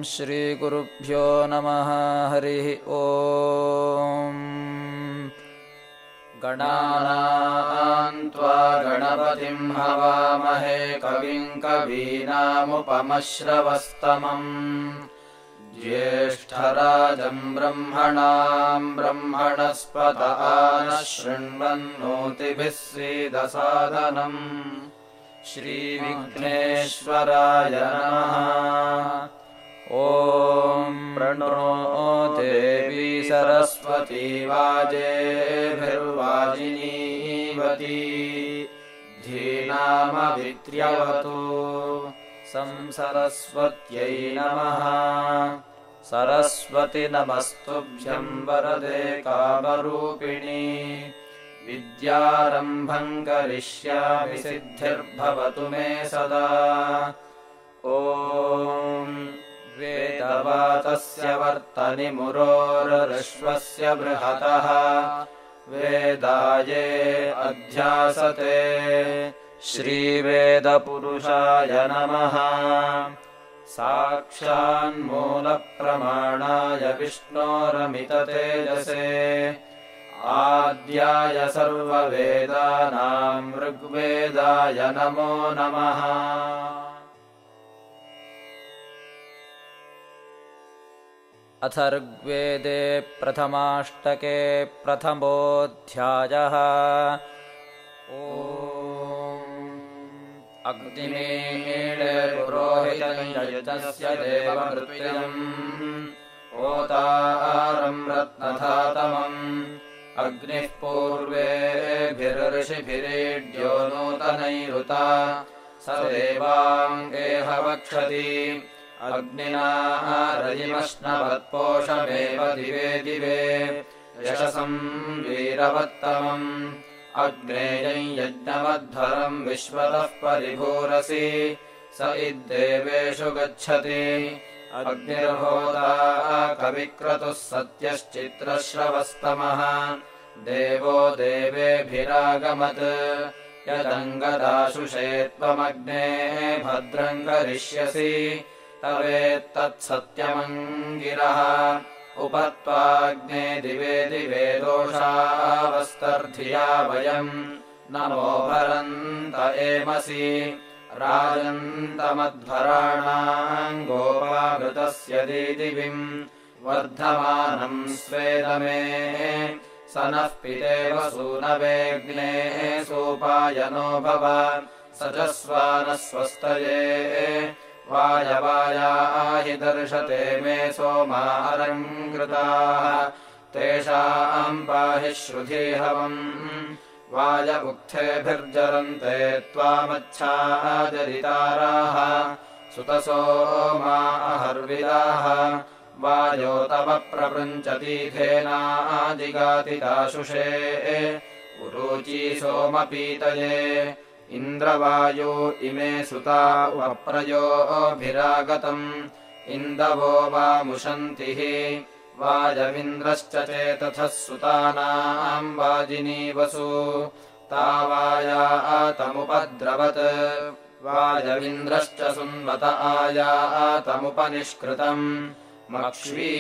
श्रीगुरुभ्यो नमः। हरिः ॐ। गणानां त्वा गणपतिं हवामहे कविं कवीनामुपमश्रवस्तमम् ज्येष्ठराजं ब्रह्मणां ब्रह्मणस्पत नः शृण्वन्नोतिभिः सीदसादनम्। श्रीविघ्नेश्वराय नमः। ॐ प्रणो देवी सरस्वती वाजेभिर्वाजिनीवती धीनामभित्र्यवतु। सरस्वत्यै नमः। सरस्वति नमस्तुभ्यं वरदे कामरूपिणी विद्यारम्भं करिष्यामि सिद्धिर्भवतु मे सदा। ॐ वेदवातस्य वर्तनिमुरोरश्वस्य बृहतः वेदाये अध्यासते श्रीवेदपुरुषाय नमः। साक्षान्मूलप्रमाणाय विष्णोरमिततेजसे आद्याय सर्ववेदानां ऋग्वेदाय नमो नमः। अथ ऋग्वेदे प्रथमाष्टके प्रथमोऽध्यायः। ॐ अग्निमीळे पुरोहितं यज्ञस्य देवमृत्युम् ओतारं रत्नधातमम् अग्निः पूर्वेभिर्षिभिरीड्यो नूतनैरुता स देवाङ्गेह वक्षति अग्निना रयिमश्नवत्पोषमेव दिवे दिवे यशसं वीरवत्तमम् अग्नेयं यज्ञमध्वरं विश्वतः परिभूरसि स इद्देवेषु गच्छति अग्निर्होता कविक्रतुः सत्यश्चित्रश्रवस्तमः देवो देवेभिरागमत् यदङ्गदाशुषे त्वमग्ने भद्रं करिष्यसि तवेत्तत्सत्यमङ्गिरः उपत्वाग्ने दिवे दिवे दोषावस्तर्धिया वयम् नमो भरन्त एमसि राजन्तमध्वराणाम् गोपामृतस्य दीदिविम् वर्धमानम् स्वेदमे स नः पितेव सूनवेऽग्ने सोपायनो भव सजस्वानः स्वस्तये वायवायाहि दर्शते मे सोमारङ्कृताः तेषाम् पाहि श्रुधीहवम् वायमुक्थेभिर्जरन्ते त्वामच्छादरिताराः सुतसोमा अहर्विदाः वायो तव प्रपृञ्चतीथेनादिगातिदाशुषे उरूची सोमपीतये इन्द्रवायो इमे सुता उपप्रयोभिरागतम् इन्दवो वामुशन्तिः वायविन्द्रश्च चेतथः सुतानाम् वाजिनीवसु तावायातमुपद्रवत् वायविन्द्रश्च सुन्वत आयातमुपनिष्कृतम् मक्ष्वी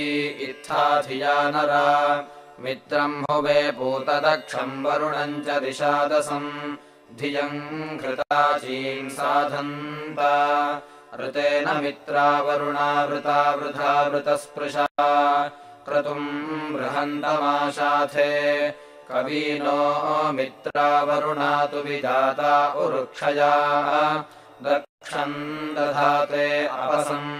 इत्था धिया नरा मित्रम् हुवे पूतदक्षम् वरुणम् च दिशादसम् धियम् घृताचीम् साधन्त ऋतेन मित्रा वरुणा वृता वृथा वृतस्पृशा क्रतुम् बृहन्तमाशाथे कवीनो मित्रा वरुणा तु विजाता उरुक्षया दक्षम् दधाते अपसम्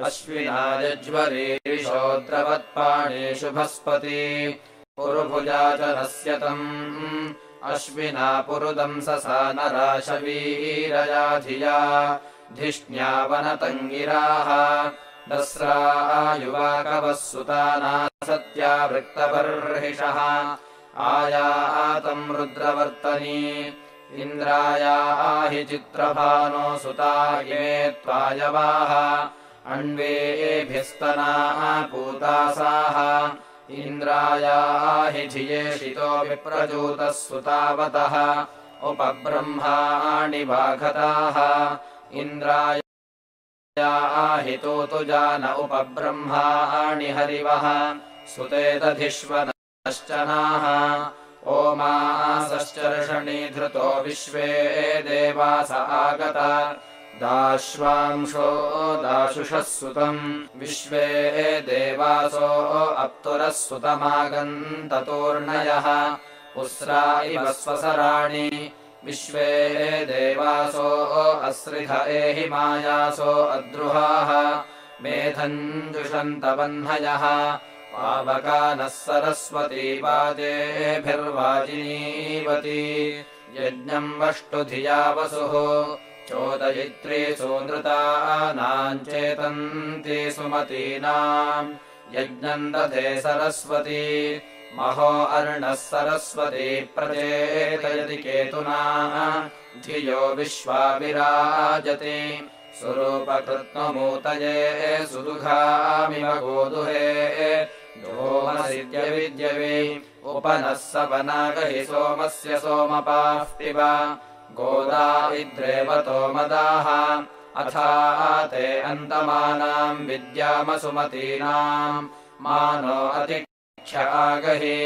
अश्विना यज्वरीषोद्रवत्पाणेषु भस्पति पुरुभुजा च नस्यतम् अश्विना पुरुदम् ससा नराशवीरया धिया धिष्ण्या वनतङ्गिराः दस्रा युवाकवः सुताना सत्या वृत्तबर्हिषः आयातम् रुद्रवर्तनी इन्द्रायाहि चित्रभानो सुता इमे त्वायवाः अन्वेभिस्तनाः पूतासाः इन्द्रायाहि धियेषितो विप्रजूतः सुतावतः उपब्रह्माणि वाघताः इन्द्राय याहितोतु जान उपब्रह्माणि हरिवः सुते दधिष्वनश्चनाः ओमासश्चर्षणि धृतो विश्वे देवास आगता दाश्वांशो दाशुषः सुतम् विश्वे देवासो अप्तुरः सुतमागन्ततोर्णयः पुस्रा इव स्वसराणि विश्वे देवासो अस्रिध एहि मायासो अद्रुहाः मेधञ्जुषन्तवह्नयः पावकानः सरस्वती वाजेभिर्वाजिनीवती यज्ञम् वष्टुधिया वसुः चोदयित्री सुनृतानाम् चेतन्ति सुमतीनाम् यज्ञम् दधे सरस्वती महो अर्णः सरस्वती प्रचेतयति केतुना धियो विश्वा विराजति सुरूपकृत्नमूतये सुदुघामिव गोदुहे दोमसिद्यविद्यवे उपनः सपनागहि सोमस्य सोमपाः पिब गोदा इद्रेवतो मदाः अथा ते अन्तमानाम् विद्यामसुमतीनाम् मानो आगहि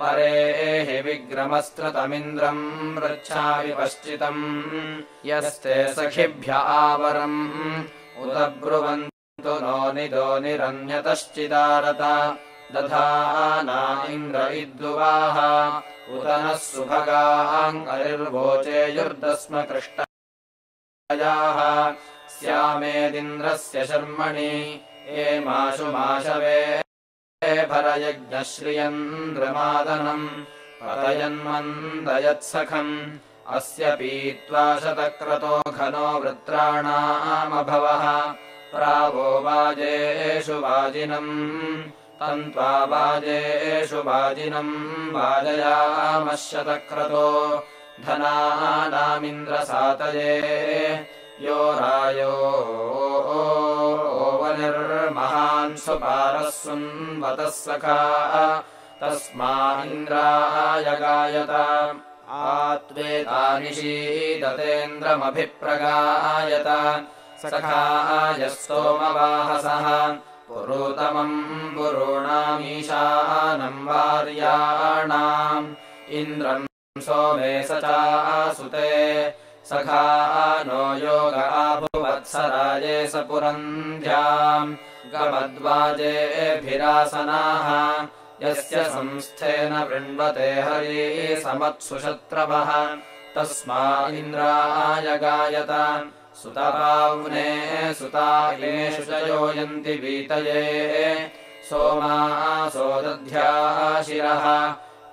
परेहि विग्रमस्त्रतमिन्द्रम् रच्छामि पश्चितम् यस्ते सखिभ्य आवरम् उत ब्रुवन्तु नो निदो निरन्यतश्चिदारत दधाना इन्द्र इद्दुवाः उत नः सुभगाङ्गरिर्वोचेयुर्दस्म कृष्टयाः स्यामेदिन्द्रस्य शर्मणि एमाशु माशवे भरयज्ञश्रियन्द्रमादनम् पतयन्मन्दयत्सखम् अस्य पीत्वा शतक्रतो घनो वृत्राणामभवः प्रावो वाजेषु वाजिनम् तन्त्वा वाजेषु वाजिनम् वाजयामः शतक्रतो धनानामिन्द्रसातये यो रायो वनिर्महान् सुपारः सुन्वतः सखा तस्मा इन्द्राय गायत आत्वेतानिषीदतेन्द्रमभिप्रगायत सखाय स्तोमवाहसः पुरोतमम् पुरूणामीशानम् वार्याणाम् इन्द्रम् सोमे स चासुते सखा नो योग आभुवत्सराये स पुरन्ध्याम् गमद्वाजेभिरासनाः यस्य संस्थेन वृण्वते हरि समत्सुशत्रवः तस्मा इन्द्राय गायत सुतपाव्ने सुतायेषु च योयन्ति वीतये सोमासो दध्याशिरः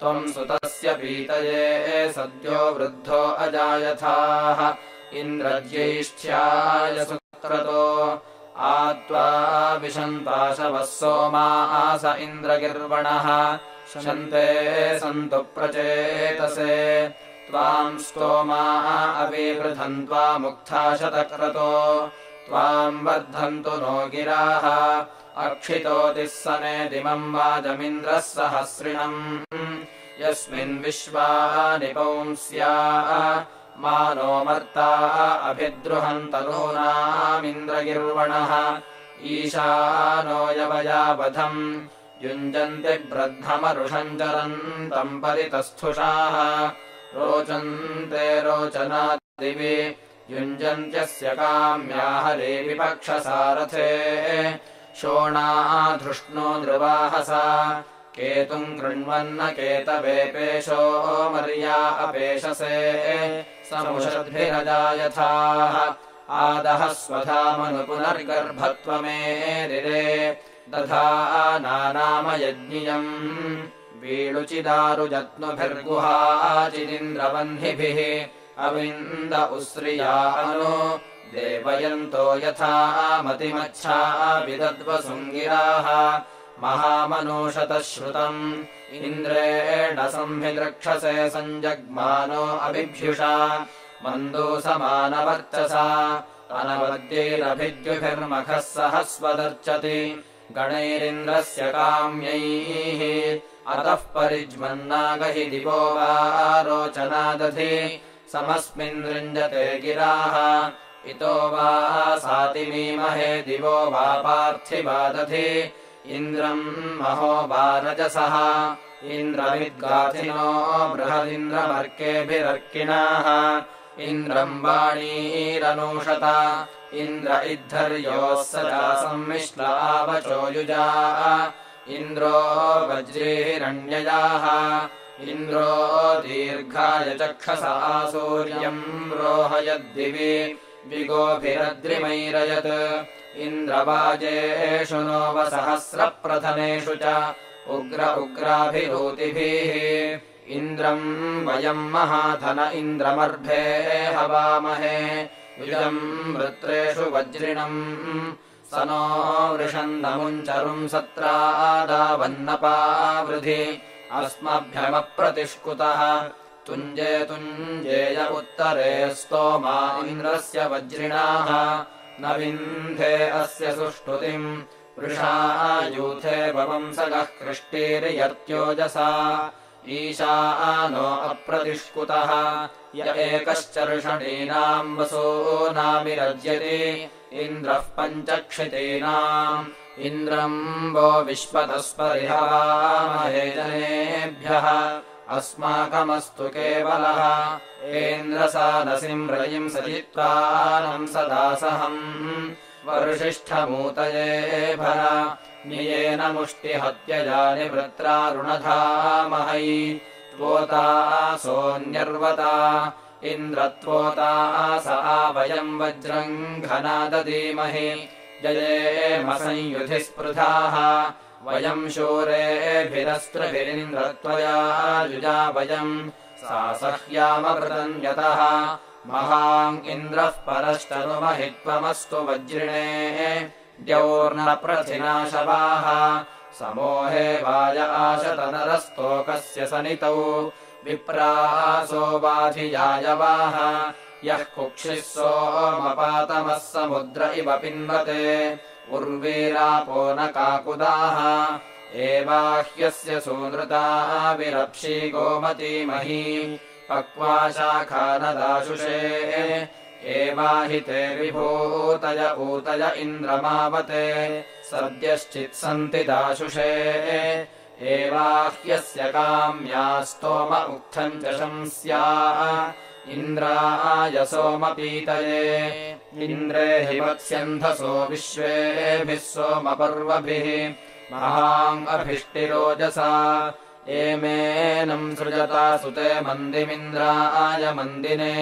त्वम् सुतस्य पीतये सद्यो वृद्धो अजायथाः इन्द्रज्यैष्ठ्याय सुक्रतो आत्वा विशन्ताशवः सोमास इन्द्रगिर्वणः शन्ते सन्तु प्रचेतसे त्वाम् स्तोमाः अविवृधन् त्वामुक्था शतक्रतो त्वाम् वर्धन्तु नो गिराः अक्षितोतिः सनेदिमम् वाजमिन्द्रः सहस्रिणम् यस्मिन् विश्वानि पौंस्याः मानो मर्ता अभिद्रुहन्तनूनामिन्द्रगिर्वणः ईशानो यवयावधम् युञ्जन्ति ब्रह्ममरुषम् चरन्तम् परितस्थुषाः रोचन्ते रोचनादिवि युञ्जन्त्यस्य काम्या हरे विपक्षसारथे शोणाधृष्णो नृवाहसा केतुम् कृण्वन्न केतवेपेशो मर्या अपेशसे समुषद्भिरजायथाः आदः स्वधामनुपुनर्गर्भत्वमेरिरे दधानानामयज्ञियम् वीळुचिदारुजत्नुभिर्गुहाचिदिन्द्रवह्निभिः अविन्द उस्रिया अनु देवयन्तो यथा मतिमच्छा विदद्वसुङ्गिराः महामनूषतः श्रुतम् इन्द्रेण संभिद्रक्षसे सञ्जग्मानो अभिभ्युषा मन्दोसमानवर्चसा अनवद्यैरभिद्युभिर्मखः सहस्वदर्चति गणैरिन्द्रस्य काम्यैः अतः परिज्मन्नागहि दिवो वा रोचनादधि समस्मिन् दृञ्जते गिराः इतो वा सातिमीमहे दिवो वा पार्थिवा दधि इन्द्रम् महो वा रजसः इन्द्रविद्गाथिनो बृहदिन्द्रमर्केभिरर्किणाः इन्द्रम् वाणीरनूषत इन्द्र इद्धर्योः सदा सम्मिश्र आवचो युजा इन्द्रो वज्रीहिरण्ययाः इन्द्रो दीर्घाय चक्षसा सूर्यम् रोहयद्दिवि विगोभिरद्रिमैरयत् इन्द्रवाजेषु नोवसहस्रप्रथमेषु च उग्र उग्राभिरूतिभिः इन्द्रम् वयम् महाधन इन्द्रमर्भे हवामहे युजम् वृत्रेषु वज्रिणम् स नो वृषन्नमुञ्चरुम् सत्रादावन्नपावृधि अस्मभ्यमप्रतिष्कुतः तुञ्जे तुञ्जेय उत्तरे स्तोमा इन्द्रस्य वज्रिणाः न विन्धे अस्य सुष्ठुतिम् वृषा यूथे वंसगः कृष्टीर्यर्त्योजसा ईशानो अप्रतिष्कुतः य एकश्चर्षणीनाम् वसूनामिरज्यति इन्द्रः पञ्चक्षितीनाम् इन्द्रम् वो विश्वतस्परिहवामहे जनेभ्यः अस्माकमस्तु केवलः एन्द्रसानसिम् रयिम् सजित्वानम् सदासहम् वर्षिष्ठमूतये भर नियेन मुष्टिहत्यजानि वृत्रारुणधामहै त्वोतासोऽन्यर्वता इन्द्रत्वोता स आवयम् वज्रम् घनादधीमहि जयेमसंयुधि स्पृधाः वयम् शूरेभिरस्त्रिभिरिन्द्रत्वया युजा वयम् सा सह्यामवृतम् यतः महाम् इन्द्रः परश्चनुमहित्वमस्तु वज्रिणे द्यौर्नप्रथिनाशवाः समोहे वाय आशतनरस्तोकस्य सनितौ विप्रासो बाधियायवाः यः कुक्षिः सोमपातमः समुद्र इव पिन्वते उर्वीरापो न काकुदाः एवाह्यस्य सूनृता विरप्षी गोमती मही पक्वा शाखा न दाशुषे एवाहिते विभूतय ऊतय इन्द्रमावते सद्यश्चित्सन्ति दाशुषे एवाह्यस्य काम्या स्तोम उक्थम् च शंस्या इन्द्राय सोमपीतये इन्द्रे हि वत्स्यन्धसो विश्वेभिः सोमपर्वभिः महाम् अभिष्टिरोजसा एमेनम् सृजता सुते मन्दिमिन्द्राय मन्दिने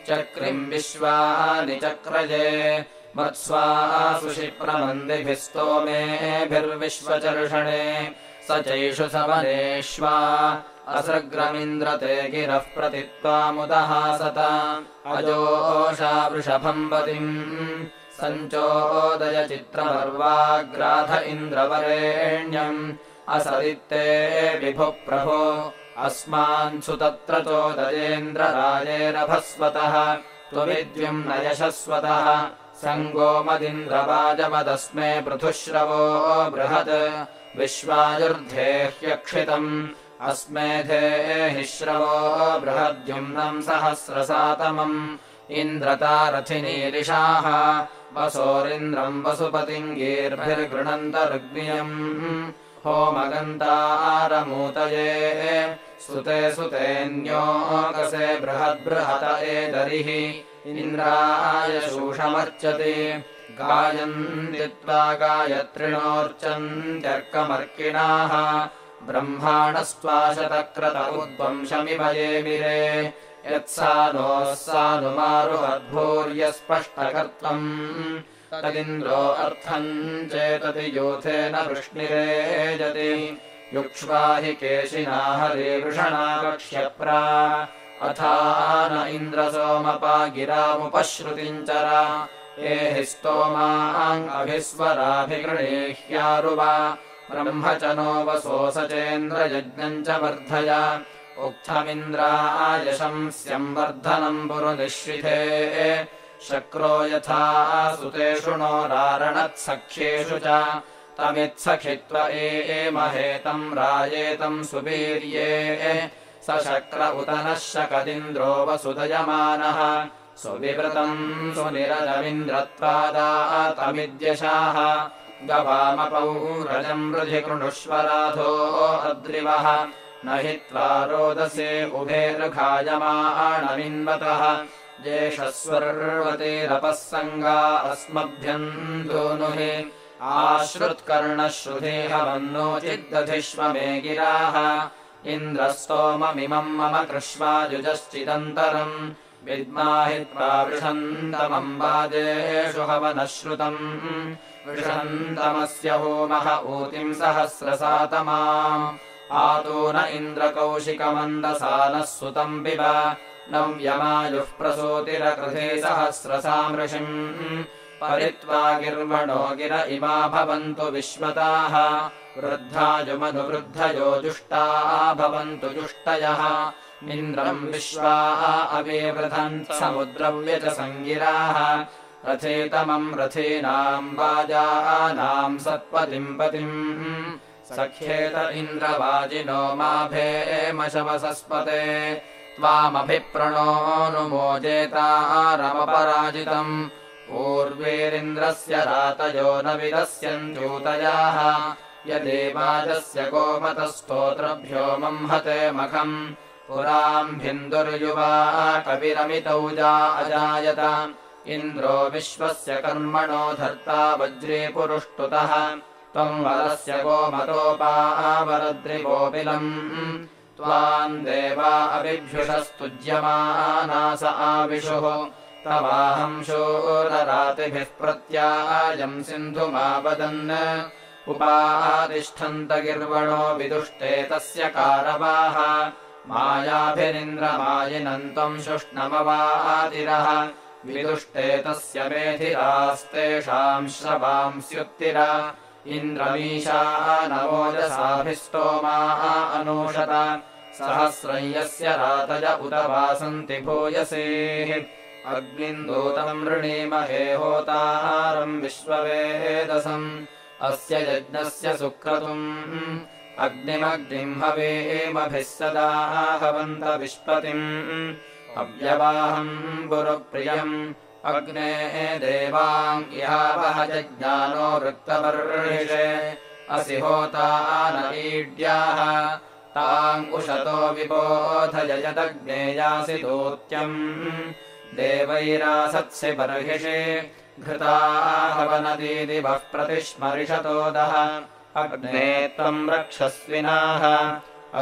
चक्रिम् विश्वानि चक्रजे मत्स्वासु क्षिप्रमन्दिभिः स्तोमेभिर्विश्वचर्षणे स चैषु सवनेष्वा असृग्रमिन्द्रते गिरः प्रतित्वामुदः सत अजोषा वृषभम् पतिम् सञ्चोदय चित्रमर्वाग्राध इन्द्रवरेण्यम् असदित्ते विभुः प्रभो अस्मान्सु तत्र चोदयेन्द्रराजेरभस्वतः त्वविद्युम् न यशस्वतः सङ्गोमदिन्द्रवाजमदस्मे पृथुश्रवो बृहत् विश्वायुर्धे ह्यक्षितम् अस्मेधेहि श्रवो बृहद्युम्नम् सहस्रसातमम् इन्द्रतारथिनीरिषाः वसोरिन्द्रम् वसुपतिम् गीर्भिर्गृणन्तरुग्नियम् होमगन्तारमूतये सुते सुतेऽन्योकसे बृहद्बृहत एदरिः इन्द्राय शूषमर्चति गायन्ति त्वा गायत्रिणोऽर्चन्त्यर्कमर्किणाः ब्रह्माणस्त्वाशतक्रत उद्वंशमिव ये विरे यत्सानोः सानुमारुहद्भूर्यस्पष्टकर्त्वम् तदिन्द्रो अर्थम् चेतति यूथेन वृष्णिरेजति युक्ष्वा हि केशिना हरिवृषणा कक्ष्यप्रा अथा न इन्द्रसोमपा गिरामुपश्रुतिम् चरा एहि स्तोमाङ्गभिस्वराभिगृणीह्यारुवा ब्रह्म च नो वसोऽस चेन्द्रयज्ञम् च वर्धय उक्थमिन्द्राय शंस्यम् वर्धनम् पुरुनिश्रिते शक्रो यथा सुतेषु नोरारणत्सख्येषु च तमित्सखित्व एमहेतम् रायेतम् सुवीर्ये स शक्र उत नः शकदिन्द्रो वसुदयमानः सुविवृतम् सुनिरजमिन्द्रत्वादातमिद्यशाः गवामपौरजम् हृदि कृणुष्वराधो अद्रिवः न हि त्वा रोदसे उभे ऋघायमाणमिन्वतः जेषस्वर्वतीरपः सङ्गा अस्मभ्यम् दोनुहि आश्रुत्कर्णश्रुधेह वन्नोचिद्दधिष्व मे गिराः इन्द्रस्तोममिमम् मम कृष्वायुजश्चिदन्तरम् विद्माहि त्वा वृषन्तमम्बाजेषु हवनश्रुतम् वृषन्तमस्य होमः ऊतिम् सहस्रसातमाम् आतून इन्द्रकौशिकमन्दसानः सुतम् पिब नव्यमायुः प्रसूतिरकृधे सहस्रसामृषिम् परित्वा गिर्वणो गिर इमा भवन्तु विश्वताः वृद्धायुमनुवृद्धयो जुष्टाः भवन्तु जुष्टयः इन्द्रम् विश्वा अविवृधन् समुद्रव्यजसङ्गिराः रथेतमम् रथीनाम् वाजानाम् सत्पतिम् पतिम् सख्येत इन्द्रवाजिनो माभेमशवसस्पते त्वामभिप्रणोऽनुमोजेतारमपराजितम् पूर्वेरिन्द्रस्य रातयो न विदस्यन्त्यूतयाः यदेवाजस्य गोमतस्तोत्रभ्यो मंहते मखम् पुराम्भिन्दुर्युवा कविरमितौजा अजायत इन्द्रो विश्वस्य कर्मणो धर्ता वज्रे पुरुष्टुतः त्वम् वरस्य गोमतोपावरद्रिवोऽपिलम् त्वाम् देवा अभिभ्युषस्तुज्यमानास आविशुः तवाहम् शूररातिभिः प्रत्यायम् सिन्धुमावदन् उपातिष्ठन्त गिर्वणो विदुष्टे तस्य कारवाः मायाभिरिन्द्रमायिनम् त्वम् शुष्णमवातिरः विदुष्टे तस्य मेधिरास्तेषाम् श्रवांस्युत्तिर इन्द्रमीशानमोजसाभिस्तोमाः अनूषत सहस्रम् यस्य रातय उत वासन्ति भूयसेः अग्निन्दूतम् वृणीमहे होतारम् विश्ववेदसम् अस्य यज्ञस्य सुक्रतुम् अग्निमग्निम् हवेमभिः सदा हवन्त विश्पतिम् अव्यवाहम् गुरुप्रियम् अग्ने देवाम् इहावह जज्ञानो वृत्तबर्हिषे असि होता न ईड्याः ताम् उशतो विबोधय यदग्ने यासि दूत्यम् देवैरासत्सि बर्हिषे घृताहवनदीदिवः प्रतिस्मरिषतोदः अग्ने त्वम् रक्षस्विनाः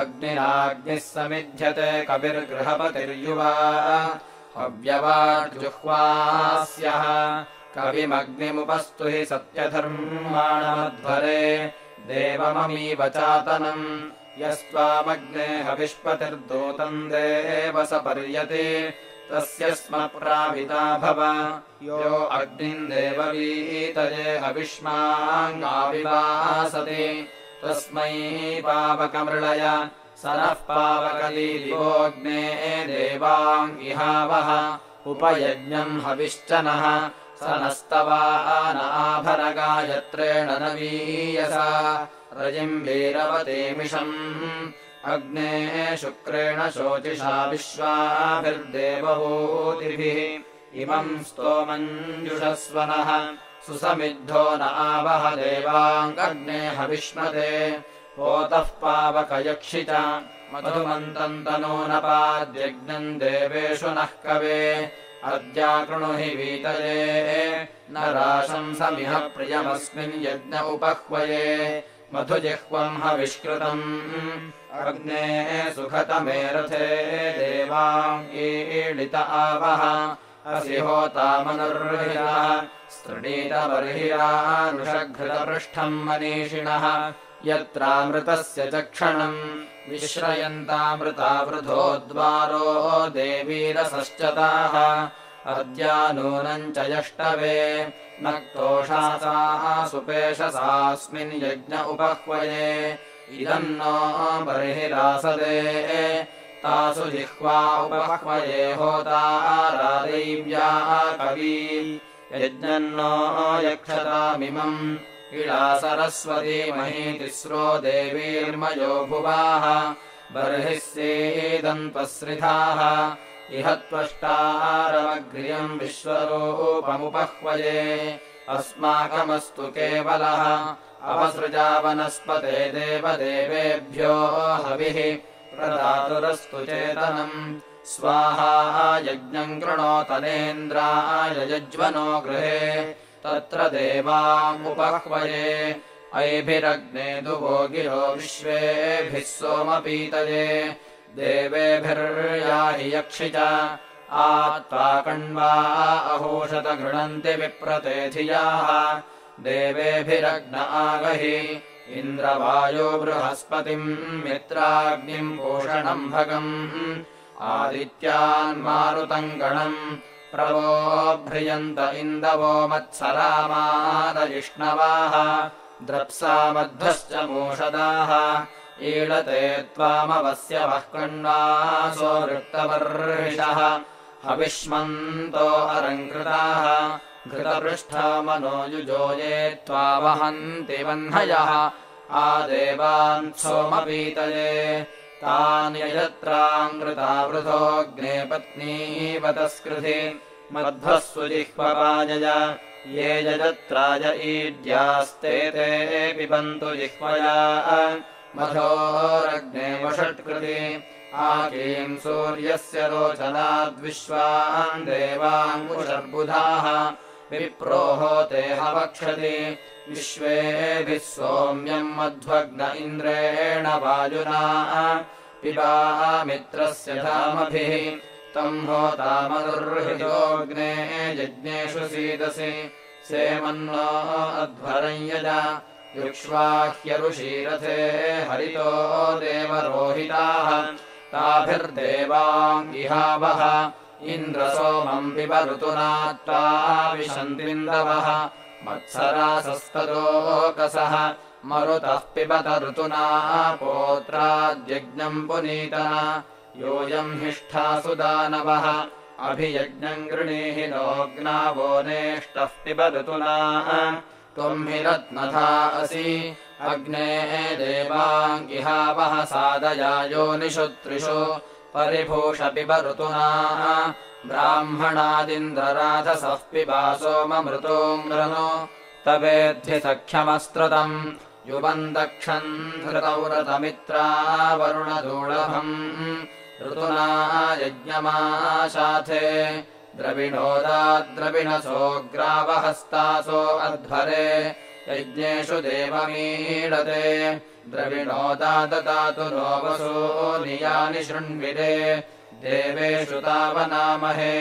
अग्निनाग्निः समिध्यते कविर्गृहपतिर्युवा अव्यवाजुह्वास्यः कविमग्निमुपस्तु हि सत्यधर्माणमध्वरे देवममीव चातनम् यस्त्वामग्ने हविष्पतिर्दूतम् देव स पर्यते तस्य स्म प्राविता भव यो अग्निम् देववीतये हविष्माङ्गाविवासते तस्मै पावकमृळय स नः पावकलीदिवोऽग्ने देवाम् इहावः उपयज्ञम् हविश्चनः स नस्तवानाभरगायत्रेण नवीयसा रजिम् वीरवतीमिषम् अग्ने शुक्रेण शोचिषा विश्वाभिर्देवहूतिभिः इमम् स्तोमञ्जुषस्वनः सुसमिद्धो न आवह देवाङ्गग्ने हविष्मते पोतः पावकयक्षि च मधुमन्तम् तनूनपाद्यज्ञम् देवेषु नः कवे अद्याकृणु हि वीतये न राशंसमिह प्रियमस्मिन् यज्ञ उपह्वये मधुजिह्वम् हविष्कृतम् अग्ने सुखतमे रथे देवाम् ईडित आवह असि होतामनुर्हिरः स्तृणीतबर्हिरानुषघृतपृष्ठम् मनीषिणः यत्रामृतस्य चक्षणम् विश्रयन्तामृता वृथोद्वारो देवीरसश्चताः अद्यानूनम् च यष्टवे नक्तोषासाः सुपेशसास्मिन् यज्ञ उपह्वये इदम् नो बर्हिरासदे तासु जिह्वा उपह्वये होतारादैव्या कवी यज्ञन्नो यक्षतामिमम् इळा सरस्वती मही तिस्रो देवीर्मयो भुवाः बर्हिः सीदन्त्वश्रिधाः इह त्वष्टारमग्र्यम् विश्वरूपमुपह्वये अस्माकमस्तु केवलः अपसृजा वनस्पते देवदेवेभ्यो हविः प्रदातुरस्तु चेतनम् स्वाहा यज्ञम् कृणोतनेन्द्राय यज्वनो गृहे तत्र देवामुपह्वये ऐभिरग्ने दुवो गिरो विश्वेभिः सोमपीतये देवेभिर्याहि यक्षि च आत्वा कण्वा अहोषत गृह्णन्ति विप्रते धियाः देवेभिरग्न आगहि इन्द्रवायो बृहस्पतिम् मित्राग्निम् भूषणम् भगम् आदित्यान्मारुतम् गणम् प्रवोभ्रियन्त इन्दवो मत्सरामादजिष्णवाः द्रप्सामध्वश्च मूषदाः ईळते त्वामवस्य वः कण्वासो वृक्तवर्षः हविष्मन्तो अलङ्कृताः घृतपृष्ठा मनो युजोये त्वावहन्ति वह्नयः आदेवान् सोमपीतये तान् यजत्राङ्कृता वृथोऽग्ने पत्नीवतस्कृधि मध्वस्सु जिह्वपायय ये यजत्राय ईड्यास्ते ते पिबन्तु जिह्वया मधोरग्ने वषट्कृति आकीम् सूर्यस्य रोचनाद्विश्वान् देवाङ्कुशर्बुधाः विप्रोहोते हवक्षति विश्वेभिः सोम्यम् मध्वग्न इन्द्रेण वायुना पिबामित्रस्य धामभिः तम् होतामदुर्हृदोऽग्ने यज्ञेषु सीदसि सेमन्नो अध्वरम् यज युक्ष्वाह्यरुषीरथे हरितो देवरोहिताः ताभिर्देवाङ्गिहावः इन्द्रसोमम् पिब ऋतुना त्वा विशन्तिन्दवः मत्सरासस्तदोकसः मरुतः पिबत ऋतुना पोत्राद्यज्ञम् पुनीतः योऽयम् हिष्ठासु दानवः अभियज्ञम् गृणीहि नोऽग्नावो नेष्टः पिब ऋतुना त्वम् हि रत्नथा असि अग्ने देवाङ्गिहावः सादया योनिषु त्रिषु परिभूष पिब ऋतुना ब्राह्मणादिन्द्रराधसः पिबा सोममृतोऽङ्ग्रनो तवेद्धि सख्यमस्त्रतम् युवम् दक्षम् धृतौ रतमित्रा वरुणदूळभम् ऋतुना यज्ञमाशाथे द्रविणोदाद्रविणसोऽग्रावहस्तासो अध्वरे यज्ञेषु देवमीडते द्रविणोदाददातु नो वसो नियानि शृण्विरे देवेषु तावनामहे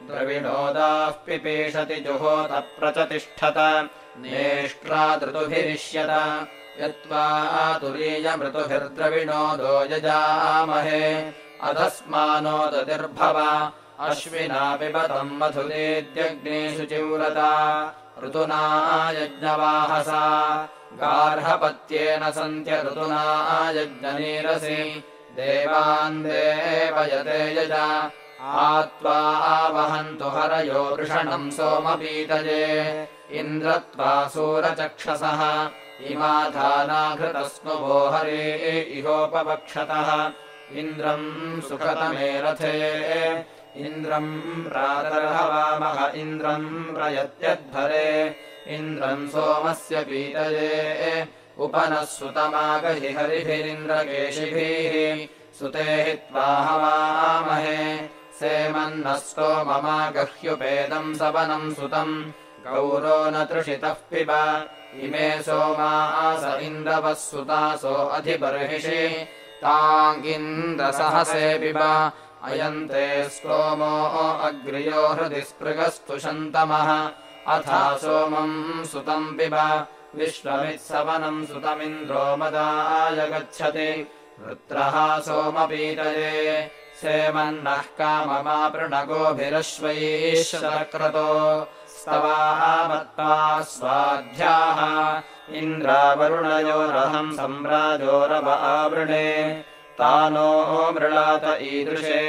द्रविणोदाः पिपीषति जुहोत प्रचतिष्ठत नेष्ट्रा ऋतुभिरिष्यत यत्त्वा तुरीयमृतुभिर्द्रविणोदो यजामहे अधस्मानो दतिर्भव अश्विना पिबतम् मधुरेद्यग्नेषु चिव्रता ऋतुना यज्ञवाहसा गार्हपत्येन सन्त्य ऋतुना यज्ञनीरसि देवान् देवयते यज आत्वा वहन्तु हरयो वृषणम् सोमपीतये इन्द्रत्वा सूरचक्षसः इमाधानाघृतस्नुवो हरे इहोपवक्षतः इन्द्रम् सुखतमे रथे इन्द्रम् प्रातर्हवामः इन्द्रम् प्रयत्यध्वरे इन्द्रम् सोमस्य पीतये उपनः सुतमागहि हरिभिरिन्द्रकेशिभिः सुते हित्वा हवामहे सेमन्नः सोममागह्युपेदम् सवनम् सुतम् गौरो न तृषितः पिब इमे सोमास इन्दवः सुतासो अधिबर्हिषि ताङ्गिन्द्रसहसे पिब अयन्ते स्तोमो अग्र्यो हृदि स्पृगस्तु शन्तमः अथा सोमम् सुतम् पिब विश्वमित्सवनम् सुतमिन्द्रो मदाय गच्छति वृत्रः सोमपीतये सेमन्नः काममापृणगोभिरश्वैः शतक्रतो स्तवामत्वा स्वाध्याः इन्द्रावरुणयोरहम् सम्राजोरव आवृणे तानो मृळात ईदृशे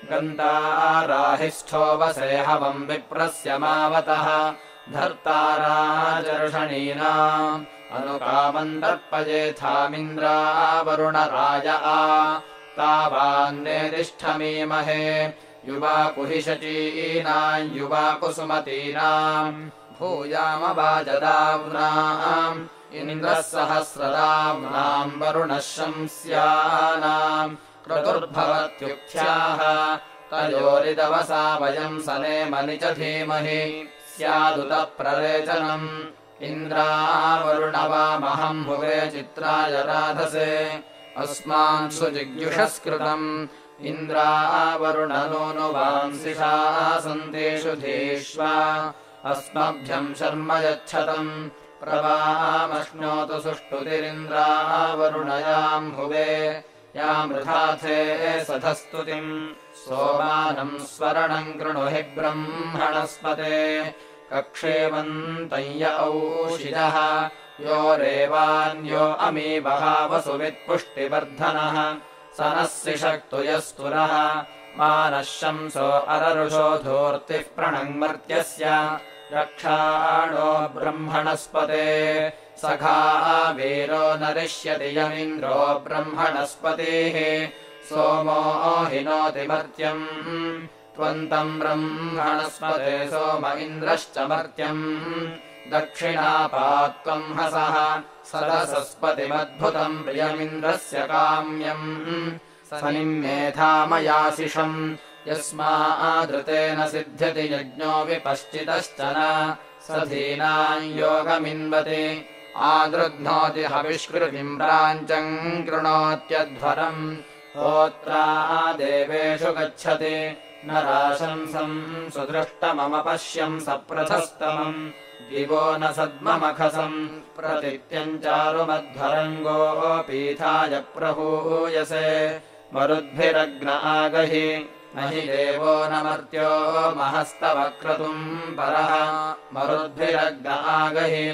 गन्ताराहिष्ठो वसे हवम् विप्रस्य मावतः धर्ताराजर्षणीनाम् अनुकामम् दर्पयेथामिन्द्रावरुणराज आ तावान्नेतिष्ठमीमहे युवाकुहिषचीनाम् युवाकुसुमतीनाम् भूयामवाजदाम्नाम् इन्द्रः सहस्रदाम्नाम् वरुणः शंस्यानाम् क्रतुर्भवत्युक्थ्याः तयोरिदवसा वयम् सनेमनि च धीमहि स्यादुत प्ररेचनम् इन्द्रावरुणवामहम् भुवे चित्राय राधसे अस्मान् सुजिग्युषस्कृतम् इन्द्रावरुणनोऽनुवांसिषा सन्तेषु धीष्वा अस्मभ्यम् शर्म यच्छतम् प्रवामश्नोतु सुष्टुतिरिन्द्रावरुणयाम् भुवे यामृथाथे सधस्तुतिम् सोमानम् स्वर्णम् कृणुहि ब्रह्मणस्पते कक्षेवन्तय्य औषिजः यो रेवान्यो अमीवः वसुवित्पुष्टिवर्धनः स नः सिषक्तु यस्तुरः मानः शंसो अररुषो धूर्तिः प्रणङ्मर्त्यस्य रक्षाणो ब्रह्मणस्पते सखा वीरो नरिष्यति यमिन्द्रो ब्रह्मणस्पतिः सोमो हिनोति मर्त्यम् त्वन्तम् ब्रह्मणस्पते सोम इन्द्रश्च मर्त्यम् दक्षिणापात्त्वम् हसः सदसस्पतिमद्भुतम् प्रियमिन्द्रस्य काम्यम् स निम्मेधामयासिषम् यस्मादृतेन सिद्ध्यति यज्ञो विपश्चितश्च न स धीनाम् योगमिन्वति आदृध्नोति हविष्कृतिम् प्राञ्चम् कृणोत्यध्वरम् होत्रा देवेषु गच्छति न राशंसम् सुदृष्टममपश्यम् सप्रथस्तमम् दिवो न सद्ममखसम् प्रतित्यम् चारुमध्वरङ्गोऽपीठाय प्रहूयसे मरुद्भिरग्न आगहि न हि देवो न मर्त्यो महस्तव क्रतुम् परः मरुद्भिरग्न आगहि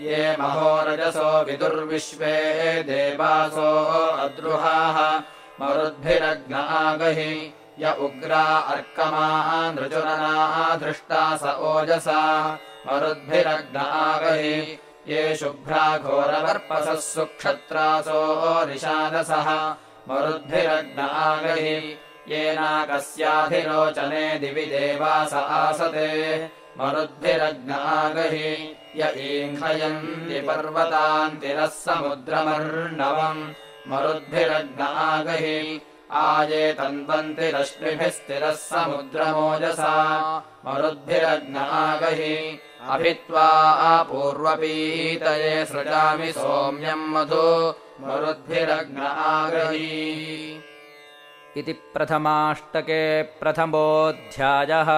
ये महोरजसो विदुर्विश्वे देवासो अद्रुहाः मरुद्भिरग्न आगहि य उग्रा अर्कमा नृचुरना धृष्टा स ओजसा मरुद्भिरग्न आगहि ये शुभ्रा घोरवर्पसः सुक्षत्रासो रिषादसः मरुद्भिरग्न आगहि येनाकस्याधिरोचने दिवि देवास आसते मरुद्भिरग्न आगहि य ईङ्घयन्ति पर्वतान्तिरः समुद्रमर्णवम् मरुद्भिरग्न आगहि आये तन्वन्ति रश्मिभिस्तिरः समुद्रमोजसा मरुद्भिरग्न आगहि अभित्वा पूर्वपीतये सृजामि सोम्यम् मधु मरुद्भिरग्न आगहि। इति प्रथमाष्टके प्रथमोऽध्यायः।